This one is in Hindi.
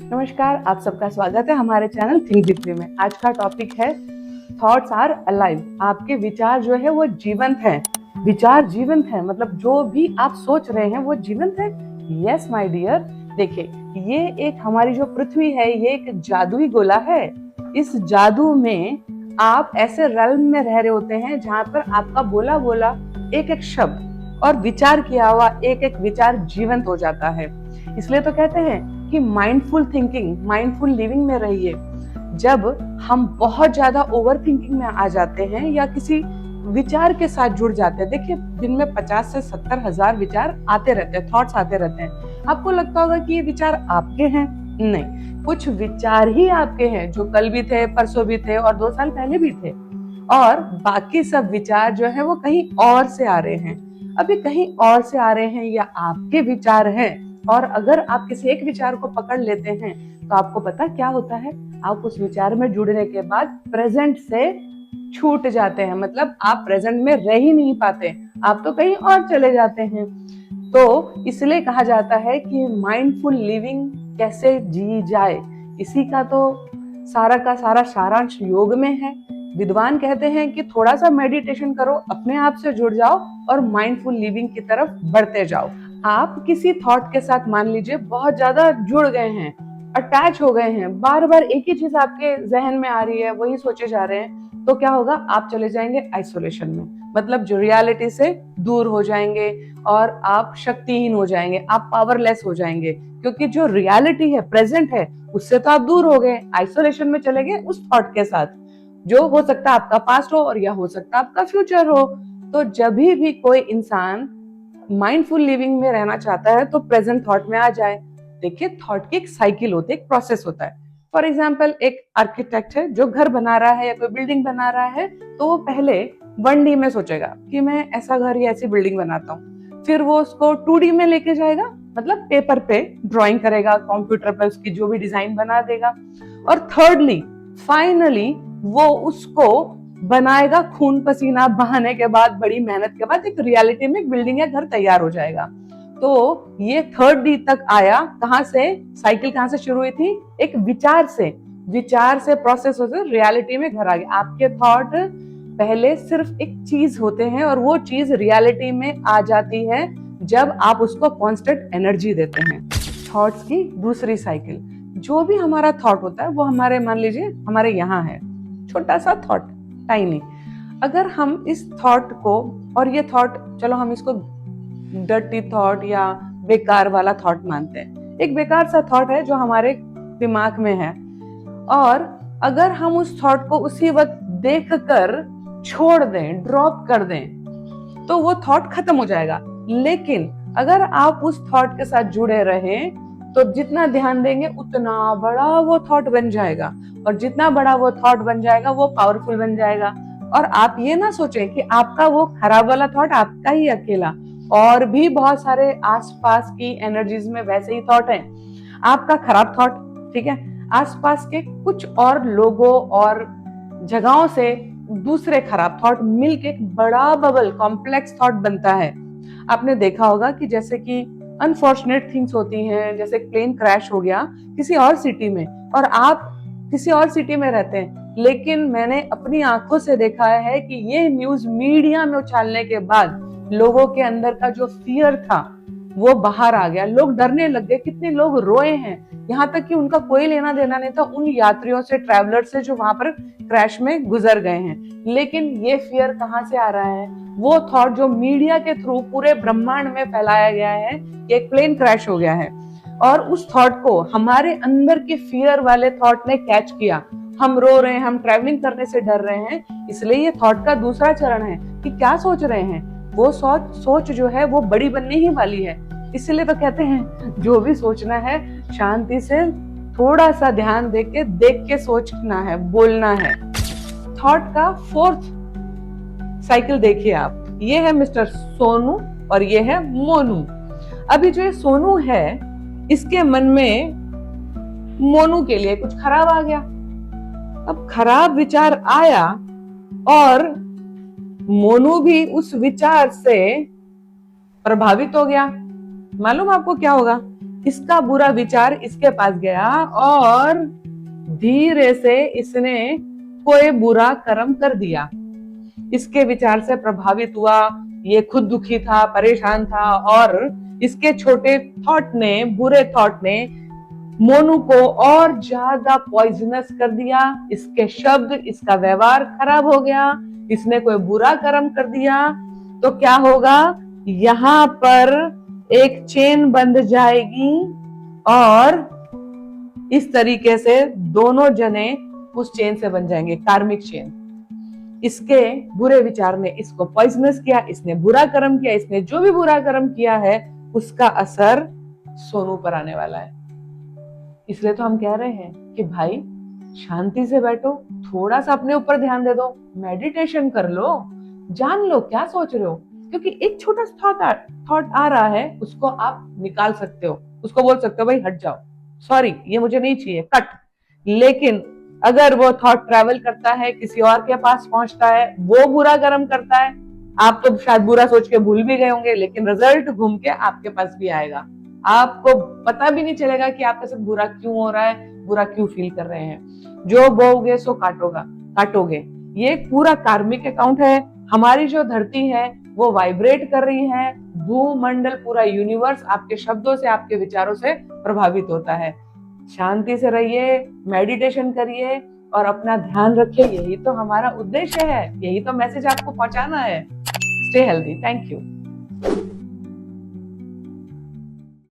नमस्कार, आप सबका स्वागत है हमारे चैनल थिंक डीपली में। आज का टॉपिक है थॉट्स आर अलाइव। आपके विचार जो है वो जीवंत है। विचार जीवंत है मतलब जो भी आप सोच रहे हैं वो जीवंत है। यस माय डियर, देखिए ये एक हमारी जो पृथ्वी है ये एक जादुई गोला है। इस जादू में आप ऐसे रेल्म में रह रहे होते हैं जहाँ पर आपका बोला बोला एक एक शब्द और विचार किया हुआ एक एक विचार जीवंत हो जाता है। इसलिए तो कहते हैं कि माइंडफुल थिंकिंग, माइंडफुल लिविंग में रहिए। जब हम बहुत ज्यादा ओवर थिंकिंग में आ जाते हैं या किसी विचार के साथ जुड़ जाते हैं, देखिए दिन में 50 से 70 हजार विचार आते रहते हैं, थॉट्स आते रहते हैं। आपको लगता होगा कि ये विचार आपके हैं, नहीं, कुछ विचार ही आपके हैं जो कल भी थे, परसों भी थे और 2 साल पहले भी थे, और बाकी सब विचार जो है वो कहीं और से आ रहे हैं। अभी कहीं और से आ रहे हैं या आपके विचार हैं। और अगर आप किसी एक विचार को पकड़ लेते हैं तो आपको पता क्या होता है, आप उस विचार में जुड़ने के बाद प्रेजेंट से छूट जाते हैं। मतलब आप प्रेजेंट में रह ही नहीं पाते, आप तो कहीं और चले जाते हैं। तो इसलिए कहा जाता है कि माइंडफुल लिविंग कैसे जी जाए, इसी का तो सारा का सारा सारांश योग में है। विद्वान कहते हैं कि थोड़ा सा मेडिटेशन करो, अपने आप से जुड़ जाओ और माइंडफुल लिविंग की तरफ बढ़ते जाओ। आप किसी थॉट के साथ मान लीजिए बहुत ज्यादा जुड़ गए हैं, अटैच हो गए हैं, बार बार एक ही चीज आपके जहन में आ रही है, वही सोचे जा रहे हैं, तो क्या होगा, आप चले जाएंगे आइसोलेशन में। मतलब जो रियलिटी से दूर हो जाएंगे और आप शक्तिहीन हो जाएंगे, आप पावरलेस हो जाएंगे, क्योंकि जो रियलिटी है, प्रेजेंट है, उससे तो आप दूर हो गए, आइसोलेशन में चले गए उस थॉट के साथ, जो हो सकता है आपका पास्ट हो और या हो सकता है आपका फ्यूचर हो। तो जब भी कोई इंसान माइंडफुल लिविंग में रहना चाहता है तो प्रेजेंट थॉट में आ जाए। देखिए थॉट की एक साइकिल होती है, एक प्रोसेस होता है। फॉर एग्जाम्पल एक आर्किटेक्ट है जो घर बना रहा है या कोई बिल्डिंग बना रहा है, तो वो पहले 1D में सोचेगा कि मैं ऐसा घर या ऐसी बिल्डिंग बनाता हूँ। फिर वो उसको 2D में लेके जाएगा, मतलब पेपर पे ड्राइंग करेगा, कंप्यूटर पे उसकी जो भी डिजाइन बना देगा, और थर्डली फाइनली वो उसको बनाएगा खून पसीना बहाने के बाद, बड़ी मेहनत के बाद एक रियलिटी में एक बिल्डिंग या घर तैयार हो जाएगा। तो ये 3D तक आया, कहां से, साइकिल कहां से शुरू हुई थी, एक विचार से, विचार से प्रोसेस होते रियलिटी में घर आ गया। आपके थॉट पहले सिर्फ एक चीज होते हैं और वो चीज रियलिटी में आ जाती है जब आप उसको कांस्टेंट एनर्जी देते हैं। थॉट्स की दूसरी साइकिल, जो भी हमारा थॉट होता है वो हमारे, मान लीजिए हमारे यहाँ है छोटा सा थॉट, टाइनी। अगर हम इस थॉट को, और ये थॉट चलो हम इसको डर्टी थॉट या बेकार वाला थॉट मानते हैं, एक बेकार सा थॉट है जो हमारे दिमाग में है, और अगर हम उस थॉट को उसी वक्त देखकर छोड़ दें, ड्रॉप कर दें, तो वो थॉट खत्म हो जाएगा। लेकिन अगर आप उस थॉट के साथ जुड़े रहें तो जितना ध्यान देंगे उतना बड़ा वो थॉट बन जाएगा, और जितना बड़ा वो थॉट बन जाएगा वो पावरफुल बन जाएगा। और आप ये ना सोचें कि आपका वो खराब वाला थॉट आपका ही अकेला, और भी बहुत सारे आसपास की एनर्जीज में वैसे ही थॉट हैं। आपका खराब थॉट, ठीक है, आसपास के कुछ और लोगों और जगहों से दूसरे खराब थॉट मिलके एक बड़ा बबल कॉम्प्लेक्स थॉट बनता है। आपने देखा होगा कि जैसे कि अनफॉर्चुनेट थिंग्स होती हैं, जैसे प्लेन क्रैश हो गया किसी और सिटी में और आप किसी और सिटी में रहते हैं, लेकिन मैंने अपनी आंखों से देखा है कि ये न्यूज मीडिया में उछालने के बाद लोगों के अंदर का जो फियर था वो बाहर आ गया, लोग डरने लग गए, कितने लोग रोए हैं, यहाँ तक कि उनका कोई लेना देना नहीं था उन यात्रियों से, ट्रैवलर से जो वहां पर क्रैश में गुजर गए हैं। लेकिन ये फियर कहाँ से आ रहा है, वो थॉट जो मीडिया के थ्रू पूरे ब्रह्मांड में फैलाया गया है कि एक प्लेन क्रैश हो गया है, और उस थॉट को हमारे अंदर के फियर वाले थॉट ने कैच किया। हम रो रहे हैं, हम ट्रैवलिंग करने से डर रहे हैं, इसलिए ये थॉट का दूसरा चरण है कि क्या सोच रहे हैं। वो सोच जो है वो बड़ी बनने ही वाली है। इसलिए तो कहते हैं जो भी सोचना है शांति से थोड़ा सा ध्यान देख के सोचना है, बोलना है। थॉट का 4th साइकिल देखिए आप, ये है मिस्टर सोनू और ये है मोनू। अभी जो ये सोनू है इसके मन में मोनू के लिए कुछ खराब आ गया। अब खराब विचार आया और मोनू भी उस विचार से प्रभावित हो गया। मालूम आपको क्या होगा? इसका बुरा विचार इसके पास गया और धीरे से इसने कोई बुरा कर्म कर दिया। इसके विचार से प्रभावित हुआ, ये खुद दुखी था, परेशान था, और इसके छोटे थॉट ने, बुरे थॉट ने मोनू को और ज्यादा पॉइजनस कर दिया। इसके शब्द, इसका व्यवहार खराब हो गया, इसने कोई बुरा कर्म कर दिया। तो क्या होगा? यहाँ पर एक चेन बंध जाएगी और इस तरीके से दोनों जने उस चेन से बन जाएंगे, कार्मिक चेन। इसके बुरे विचार ने इसको पॉइजनस किया, इसने बुरा कर्म किया, इसने जो भी बुरा कर्म किया है उसका असर सोनू पर आने वाला है। इसलिए तो हम कह रहे हैं कि भाई शांति से बैठो, थोड़ा सा अपने ऊपर ध्यान दे दो, मेडिटेशन कर लो, जान लो क्या सोच रहे हो। क्योंकि एक छोटा थॉट आ रहा है, उसको आप निकाल सकते हो, उसको बोल सकते हो भाई हट जाओ, सॉरी ये मुझे नहीं चाहिए, कट। लेकिन अगर वो थॉट ट्रैवल करता है, किसी और के पास पहुंचता है, वो बुरा कर्म करता है, आप तो शायद बुरा सोच के भूल भी गए होंगे, लेकिन रिजल्ट घूम के आपके पास भी आएगा। आपको पता भी नहीं चलेगा कि आपके साथ बुरा क्यों हो रहा है, बुरा क्यों फील कर रहे हैं। जो बोओगे सो काटोगे। ये पूरा कार्मिक अकाउंट है। हमारी जो धरती है वो वाइब्रेट कर रही है, भूमंडल, पूरा यूनिवर्स आपके शब्दों से, आपके विचारों से प्रभावित होता है। शांति से रहिए, मेडिटेशन करिए और अपना ध्यान रखिए। यही तो हमारा उद्देश्य है, यही तो मैसेज आपको पहुंचाना है। Stay healthy. Thank you.